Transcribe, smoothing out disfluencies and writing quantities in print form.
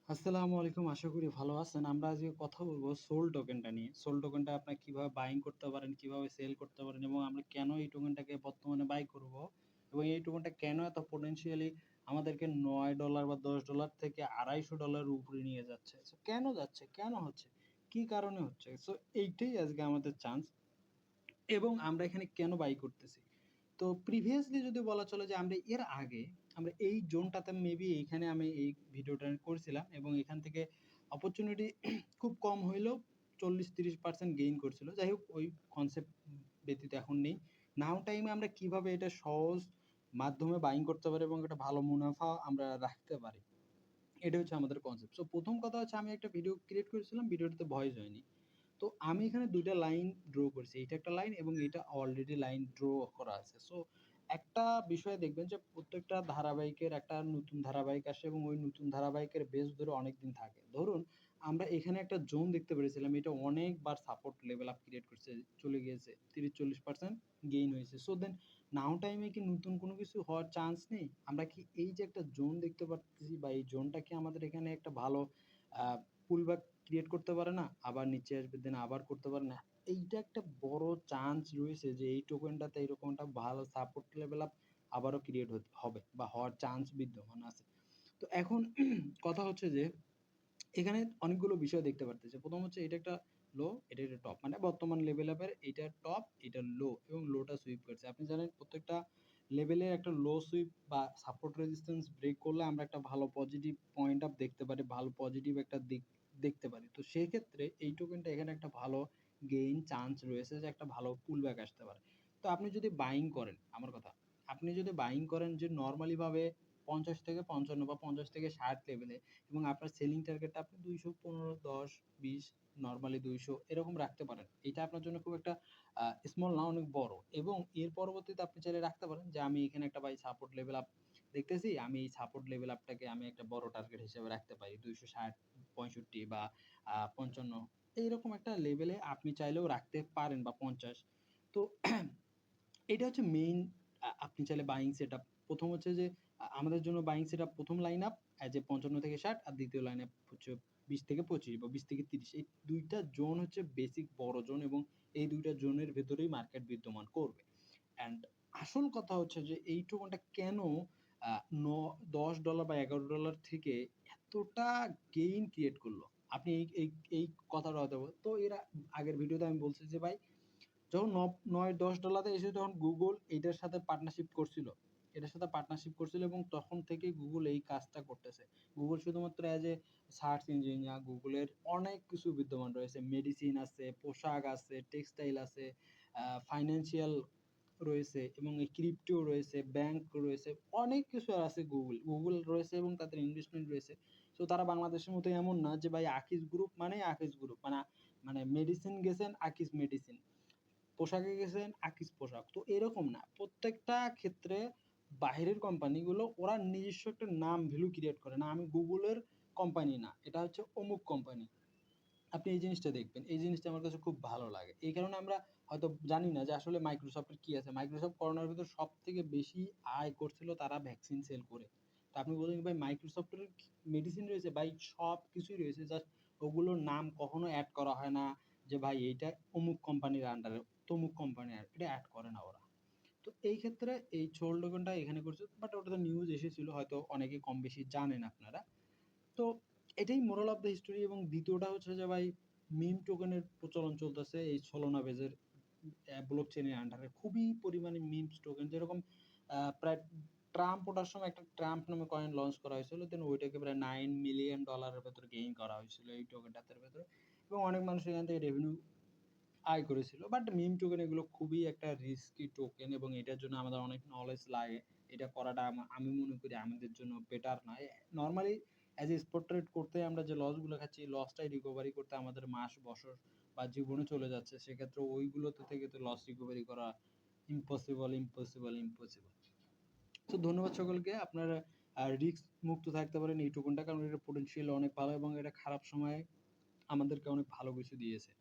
আসসালামু আলাইকুম। আশা করি ভালো আছেন। আমরা আজকে কথা বলব সোল টোকেনটা নিয়ে। সোল টোকেনটা আপনারা কিভাবে বাইং করতে পারেন, কিভাবে সেল করতে পারেন এবং আমরা কেন এই টোকেনটাকে বর্তমানে বাই করব এবং এই টোকেনটা কেন এত পটেনশিয়ালি আমাদেরকে $9 বা $10 থেকে $250 এর উপরে নিয়ে যাচ্ছে। সো কেন যাচ্ছে? কেন হচ্ছে? কি কারণে হচ্ছে? সো এইটাই আজকে আমাদের চান্স এবং আমরা এখানে কেন বাই করতেছি? তো প্রিভিয়াসলি যদি বলা চলে যে আমরা এর আগে আমরা এই জোনটাতে মেবি এইখানে আমি এই ভিডিওটা করছিলাম এবং এখান থেকে অপরচুনিটি খুব কম হইলেও 40-30% গেইন করছিল। যাই হোক ওই কনসেপ্ট ব্যতীত এখন নেই। নাও টাইমে আমরা কিভাবে এটা সহজ মাধ্যমে বাইং করতে পারি এবং একটা ভালো মুনাফা আমরা রাখতে পারি। এটা হচ্ছে আমাদের কনসেপ্ট। সো ১ম কথা হচ্ছে আমি একটা ভিডিও ক্রিয়েট করেছিলাম, ভিডিওটাতে ভয়েস হয়নি। তো আমি এখানে ২ টা লাইন ড্র করছি। এইটা একটা লাইন এবং এটা অলরেডি লাইন ড্র করা আছে। সো একটা বিষয় দেখবেন যে প্রত্যেকটা ধারাবাহিকের একটা নতুন ধারাবাহিক আসে এবং ওই নতুন ধারাবাহিকের বেস ধরে অনেকদিন থাকে। ধরুন আমরা এখানে একটা জোন দেখতে পেরেছিলাম। এটা অনেকবার সাপোর্ট লেভেল আপ ক্রিয়েট করছে, চলে গিয়েছে। ৩০-৪০% গেইন হয়েছে। সো দেন নাও টাইমে কি নতুন কোনো কিছু হওয়ার চান্স নেই? আমরা কি এই যে একটা জোন দেখতে পারতেছি বা এই জোনটা কি আমাদের এখানে একটা ভালো আ পুলব্যাক ক্রিয়েট করতে পারে না? আবার নিচে আসবে দেন আবার করতে পারে না? এইটা একটা বড় চান্স রয়েছে যে এই টোকেনটাতে এরকম একটা ভালো সাপোর্ট লেভেল আপ আবারও ক্রিয়েট হবে বা হওয়ার চান্স বিদ্যমান আছে। তো এখন কথা হচ্ছে যে এখানে অনেকগুলো বিষয় দেখতে পারতেছি। ১ম হচ্ছে এটা একটা লো, এটা একটা টপ। মানে বর্তমান লেভেল আপের এইটা টপ, এটা লো এবং লোটা সুইপ করছে। আপনি জানেন প্রত্যেকটা লেভেলে একটা লো সুইপ বা সাপোর্ট রেজিস্ট্যান্স ব্রেক করলে আমরা একটা ভালো পজিটিভ পয়েন্ট আপ দেখতে পারি, ভালো পজিটিভ একটা দিক দেখতে পারি। তো সেক্ষেত্রে এই টোকেনটা এখানে একটা ভালো গেইন চান্স রয়েছে যে একটা ভালো পুলব্যাক আসতে পারে। তো আপনি যদি বাইং করেন, আমার কথা, আপনি যদি বাইং করেন যে নরমালি ভাবে ৫০ থেকে ৫৫ বা ৫০ থেকে ৬০ লেভেলে এবং আপনার সেলিং টার্গেটটা আপনি ২১৫, ১০, ২০ নরমালি ২০০ এরকম রাখতে পারেন। এটা আপনার জন্য খুব একটা স্মল না, অনেক বড় এবং এর পরবর্তীতে আপনি চাইলে রাখতে পারেন যে আমি এখানে একটা ভাই সাপোর্ট লেভেল আপ দেখতেছি। আমি এই সাপোর্ট লেভেল আপটাকে আমি একটা বড় টার্গেট হিসেবে রাখতে পারি। ২৬০, ৬৫ বা ৫৫ এইরকম একটা লেভেলে আপনি চাইলেও রাখতে পারেন বা ৫০। তো এটা হচ্ছে মেইন আপনি চাইলে বাইং সেটআপ। ১ম হচ্ছে যে আমাদের জন্য বাইং সেটআপ ১ম লাইন আপ যে ৫৫ থেকে ৬০ আর দ্বিতীয় লাইন আপ হচ্ছে ২০ থেকে ২৫ বা ২০ থেকে ৩০। এই ২ টা জোন হচ্ছে বেসিক বড় জোন এবং এই ২ টা জোনের ভেতরেই মার্কেট বিদ্যমান করবে। অ্যান্ড আসল কথা হচ্ছে যে এই টোকেনটা কেন আ ন $10 বা $11 থেকে এতটা গেইন ক্রিয়েট করলো? আপনি এই কথাটা হয়তো তো এর আগের ভিডিওতে আমি বলছি যে ভাই যখন ৯-১০ ডলারে এসে যখন গুগল এইটার সাথে পার্টনারশিপ করছিল, এটার সাথে পার্টনারশিপ করছিল এবং তখন থেকেই গুগল এই কাজটা করতেছে। গুগল শুধুমাত্র অ্যাজ এ সার্চ ইঞ্জিন না, গুগলের অনেক কিছু বিদ্যমান রয়েছে। মেডিসিন আছে, পোশাক আছে, টেক্সটাইল আছে, ফাইন্যান্সিয়াল রয়েছে এবং এই ক্রিপ্টো রয়েছে, ব্যাংক রয়েছে, অনেক কিছু আছে গুগল। গুগল রয়েছে এবং তাদের ইনভেস্টমেন্ট রয়েছে। সো তারা বাংলাদেশের মতো এমন না যে ভাই আকিজ গ্রুপ মানেই আকিজ গ্রুপ। মানে মেডিসিন গেছেন আকিজ মেডিসিন। পোশাকে গেছেন আকিজ পোশাক। তো এরকম না। প্রত্যেকটা ক্ষেত্রে বাহিরের কোম্পানিগুলো ওরা নিজস্ব একটা নাম ভ্যালু ক্রিয়েট করে না। আমি গুগলের কোম্পানি না। এটা হচ্ছে অমুক কোম্পানি। আপনি এই জিনিসটা দেখবেন। এই জিনিসটা আমার কাছে খুব ভালো লাগে। এই কারণে আমরা হয়তো জানি না যে আসলে মাইক্রোসফটের কি আছে। মাইক্রোসফট করোনার ভিতর সবথেকে বেশি আয় করছিল তারা ভ্যাকসিন সেল করে। তো আপনি বলবেন ভাই মাইক্রোসফটের মেডিসিন রয়েছে, ভাই সবকিছুই রয়েছে। জাস্ট ওগুলোর নাম কখনো এড করা হয় না যে ভাই এইটা অমুক কোম্পানির আন্ডারে, তমুক কোম্পানির এটা এড করে না ওরা। তো এই ক্ষেত্রে এই সোল টোকেনটা এখানে করছে বাট ওটাতে নিউজ এসেছিল হয়তো অনেকে কম বেশি জানেন আপনারা। তো এটাই মোরাল অফ দ্য হিস্টোরি এবং দ্বিতীয়টা হচ্ছে যে ভাই মিম টোকেনের প্রচলন চলতেছে এই সোলোনা বেজের ব্লক চেনের আন্ডারে খুবই পরিমাণে মিমস টোকেন যেরকম প্রায় ট্রাম্প ওঠার সময় একটা ট্রাম্প নামে কয়েন লঞ্চ করা হয়েছিল দেন ওইটাকে প্রায় $9 মিলিয়ন ভেতরে গেইন করা হয়েছিল এই টোকেনটার ভেতরে এবং অনেক মানুষ এখান থেকে রেভিনিউ আয় করেছিল। বাট মিম টোকেন এগুলো খুবই একটা রিস্কি টোকেন এবং এটার জন্য আমাদের অনেক নলেজ লাগে। এটা করাটা আমি মনে করি আমাদের জন্য বেটার নয়। Normally as a spot trade করতে আমরা যে লসগুলো খাচ্ছি, এই লসটাই রিকভারি করতে আমাদের মাস, বছর বা জীবনে চলে যাচ্ছে। সেক্ষেত্রে ওইগুলোতে থেকে তো লস রিকভারি করা ইম্পসিবল, ইম্পসিবল, ইম্পসিবল। তো ধন্যবাদ সকলকে। আপনারা রিস্ক মুক্ত থাকতে পারেন এই টোকেনটা কারণ এটার পটেনশিয়াল অনেক ভালো এবং এটা খারাপ সময়ে আমাদেরকে অনেক ভালো কিছু দিয়েছে।